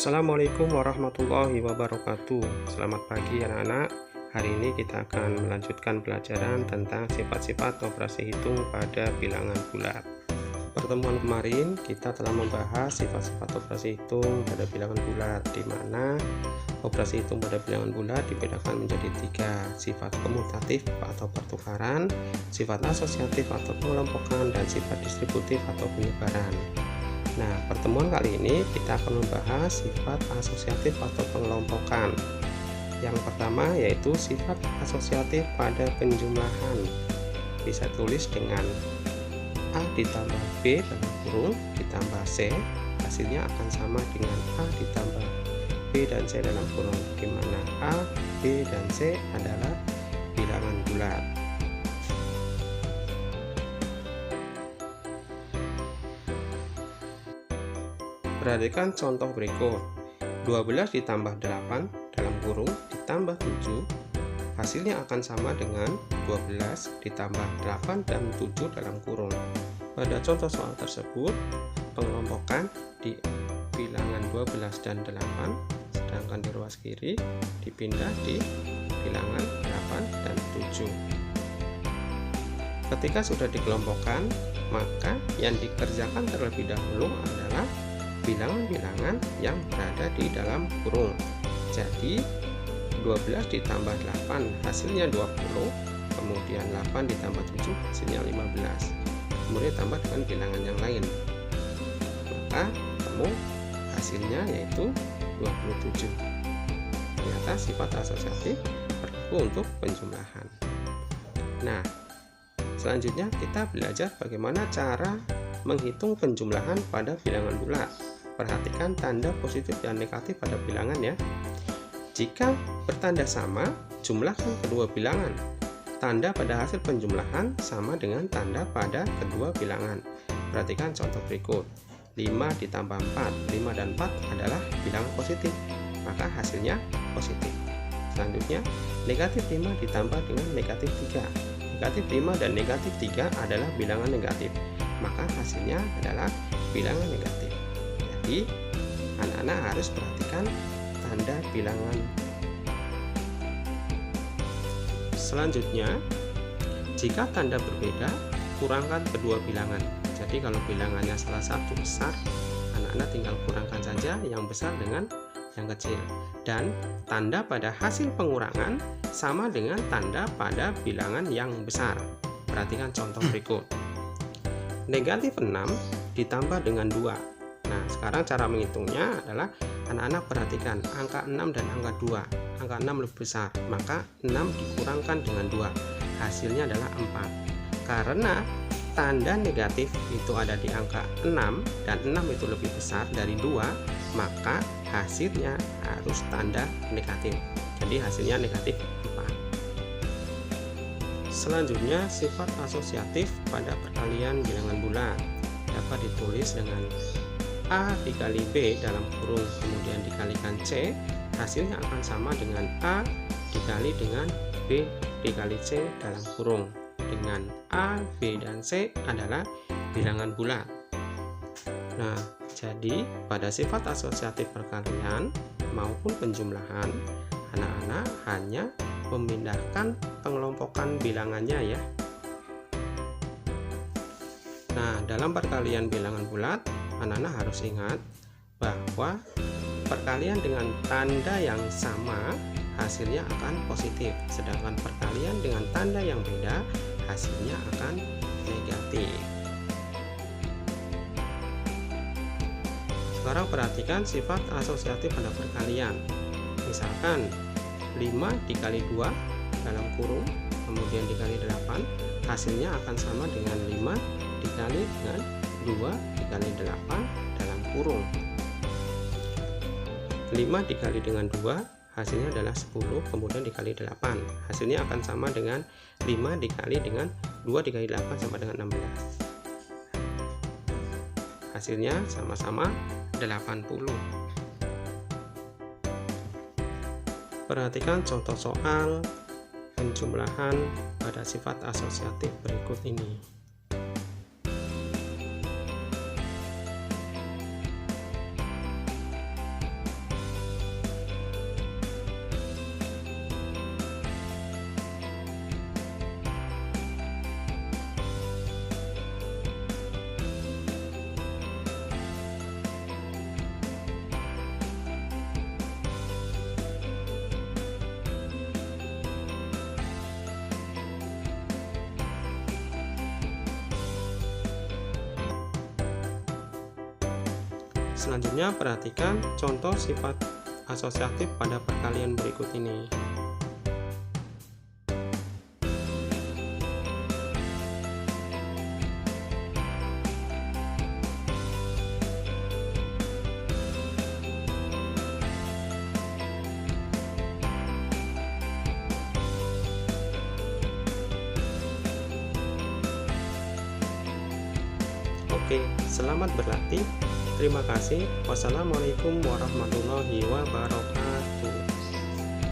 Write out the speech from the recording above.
Assalamualaikum warahmatullahi wabarakatuh. Selamat pagi anak-anak. Hari ini kita akan melanjutkan pelajaran tentang sifat-sifat operasi hitung pada bilangan bulat. Pertemuan kemarin kita telah membahas sifat-sifat operasi hitung pada bilangan bulat, di mana operasi hitung pada bilangan bulat dibedakan menjadi 3, sifat komutatif atau pertukaran, sifat asosiatif atau pengelompokan, dan sifat distributif atau penyebaran. Nah, pertemuan kali ini kita akan membahas sifat asosiatif atau pengelompokan. Yang pertama yaitu sifat asosiatif pada penjumlahan. Bisa tulis dengan A ditambah B dalam kurung ditambah C, hasilnya akan sama dengan A ditambah B dan C dalam kurung, di mana A, B, dan C adalah bilangan bulat. Perhatikan contoh berikut. 12 ditambah 8 dalam kurung ditambah 7, hasilnya akan sama dengan 12 ditambah 8 dan 7 dalam kurung. Pada contoh soal tersebut, pengelompokan di bilangan 12 dan 8, sedangkan di ruas kiri dipindah di bilangan 8 dan 7. Ketika sudah dikelompokkan, maka yang dikerjakan terlebih dahulu adalah bilangan-bilangan yang berada di dalam kurung. Jadi 12 ditambah 8 hasilnya 20, kemudian 8 ditambah 7 hasilnya 15, kemudian tambah dengan bilangan yang lain, maka ketemu hasilnya yaitu 27. Ternyata sifat asosiatif berlaku untuk penjumlahan. Nah, selanjutnya kita belajar bagaimana cara menghitung penjumlahan pada bilangan bulat. Perhatikan tanda positif dan negatif pada bilangan ya. Jika bertanda sama, jumlahkan kedua bilangan. Tanda pada hasil penjumlahan sama dengan tanda pada kedua bilangan. Perhatikan contoh berikut. 5 ditambah 4, 5 dan 4 adalah bilangan positif, maka hasilnya positif. Selanjutnya, negatif 5 ditambah dengan negatif 3. Negatif 5 dan negatif 3 adalah bilangan negatif, maka hasilnya adalah bilangan negatif. Jadi, anak-anak harus perhatikan tanda bilangan. Selanjutnya, jika tanda berbeda, kurangkan kedua bilangan. Jadi kalau bilangannya salah satu besar, anak-anak tinggal kurangkan saja yang besar dengan yang kecil. Dan tanda pada hasil pengurangan sama dengan tanda pada bilangan yang besar. Perhatikan contoh berikut. Negatif 6 ditambah dengan 2. Nah, sekarang cara menghitungnya adalah anak-anak perhatikan angka 6 dan angka 2. Angka 6 lebih besar, maka 6 dikurangkan dengan 2. Hasilnya adalah 4. Karena tanda negatif itu ada di angka 6 dan 6 itu lebih besar dari 2, maka hasilnya harus tanda negatif. Jadi hasilnya negatif 4. Selanjutnya, sifat asosiatif pada perkalian bilangan bulat dapat ditulis dengan A dikali B dalam kurung kemudian dikalikan C, hasilnya akan sama dengan A dikali dengan B dikali C dalam kurung, dengan A, B, dan C adalah bilangan bulat. Nah, jadi pada sifat asosiatif perkalian maupun penjumlahan, anak-anak hanya memindahkan pengelompokan bilangannya ya. Nah, dalam perkalian bilangan bulat, anak-anak harus ingat bahwa perkalian dengan tanda yang sama hasilnya akan positif, sedangkan perkalian dengan tanda yang beda hasilnya akan negatif. Sekarang perhatikan sifat asosiatif pada perkalian. Misalkan 5 dikali 2 dalam kurung kemudian dikali 8, hasilnya akan sama dengan 5 dikali dengan 2 dikali 8 dalam kurung. 5 dikali dengan 2 hasilnya adalah 10, kemudian dikali 8, hasilnya akan sama dengan 5 dikali dengan 2 dikali 8 sama dengan 16, hasilnya sama-sama 80. Perhatikan contoh soal penjumlahan pada sifat asosiatif berikut ini. Selanjutnya perhatikan contoh sifat asosiatif pada perkalian berikut ini. Oke, selamat berlatih. Terima kasih. Wassalamualaikum warahmatullahi wabarakatuh.